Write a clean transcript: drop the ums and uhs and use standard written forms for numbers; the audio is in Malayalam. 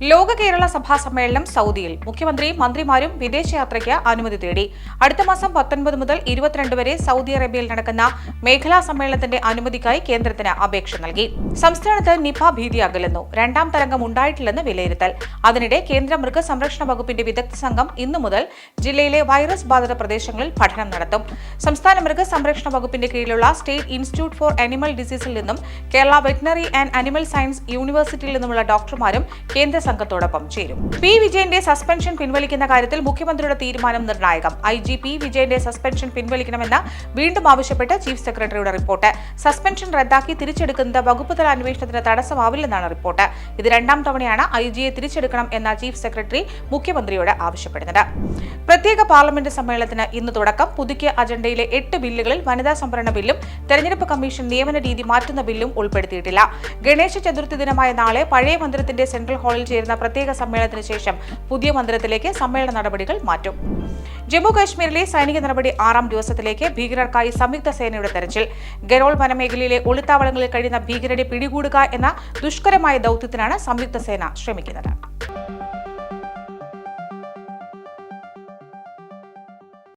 ലോക കേരള സഭാ സമ്മേളനം സൗദിയിൽ മുഖ്യമന്ത്രിയും മന്ത്രിമാരും വിദേശയാത്രയ്ക്ക് അനുമതി തേടി. അടുത്ത മാസം 19 മുതൽ 22 വരെ സൗദി അറേബ്യയിൽ നടക്കുന്ന മേഖലാ സമ്മേളനത്തിന്റെ അനുമതിക്കായി കേന്ദ്രത്തിന് അപേക്ഷ നൽകി. സംസ്ഥാനത്ത് നിപ ഭീതി അകലുന്നു. രണ്ടാം തരംഗം ഉണ്ടായിട്ടില്ലെന്ന് വിലയിരുത്തൽ. അതിനിടെ കേന്ദ്ര മൃഗസംരക്ഷണ വകുപ്പിന്റെ വിദഗ്ധ സംഘം ഇന്നു മുതൽ ജില്ലയിലെ വൈറസ് ബാധിത പ്രദേശങ്ങളിൽ പഠനം നടത്തും. സംസ്ഥാന മൃഗസംരക്ഷണ വകുപ്പിന്റെ കീഴിലുള്ള സ്റ്റേറ്റ് ഇൻസ്റ്റിറ്റ്യൂട്ട് ഫോർ അനിമൽ ഡിസീസിൽ നിന്നും Kerala veterinary and animal science യൂണിവേഴ്സിറ്റിയിൽ നിന്നുമുള്ള ഡോക്ടർമാരും കേന്ദ്ര സംഘത്തോടൊപ്പം ചേരും. പി വിജയന്റെ സസ്പെൻഷൻ പിൻവലിക്കുന്ന കാര്യത്തിൽ മുഖ്യമന്ത്രിയുടെ തീരുമാനം നിർണായകം. IG പി വിജയന്റെ സസ്പെൻഷൻ പിൻവലിക്കണമെന്ന് വീണ്ടും ആവശ്യപ്പെട്ട് ചീഫ് സെക്രട്ടറിയുടെ റിപ്പോർട്ട്. സസ്പെൻഷൻ റദ്ദാക്കി തിരിച്ചെടുക്കുന്നത് വകുപ്പുതല അന്വേഷണത്തിന് തടസ്സമാവില്ലെന്നാണ് റിപ്പോർട്ട്. ഇത് രണ്ടാം തവണയാണ് IG തിരിച്ചെടുക്കണം എന്ന ചീഫ് സെക്രട്ടറി മുഖ്യമന്ത്രിയോട് ആവശ്യപ്പെടുന്നത്. പ്രത്യേക പാർലമെന്റ് സമ്മേളനത്തിന് ഇന്ന് തുടക്കം. പുതുക്കിയ അജണ്ടയിലെ 8 ബില്ലുകളിൽ വനിതാ സംവരണ ബില്ലും തെരഞ്ഞെടുപ്പ് കമ്മീഷൻ നിയമന രീതി മാറ്റുന്ന ബില്ലും ഉൾപ്പെടുത്തിയിട്ടില്ല. ഗണേശ ചതുർത്ഥി ദിനമായ നാളെ പഴയ മന്ദിരത്തിന്റെ സെൻട്രൽ ഹാളിൽ ചേരുന്ന പ്രത്യേക സമ്മേളനത്തിന് ശേഷം പുതിയ മന്ദിരത്തിലേക്ക് സമ്മേളന നടപടികൾ മാറ്റും. ജമ്മു കാശ്മീരിലെ സൈനിക നടപടി 6ാം ദിവസത്തിലേക്ക്. ഭീകരർക്കായി സംയുക്ത സേനയുടെ തെരച്ചിൽ. ഗരോൾ വനമേഖലയിലെ ഒളിത്താവളങ്ങളിൽ കഴിയുന്ന ഭീകരരെ പിടികൂടുക എന്ന ദുഷ്കരമായ ദൌത്യത്തിനാണ് സംയുക്ത സേന ശ്രമിക്കുന്നത്.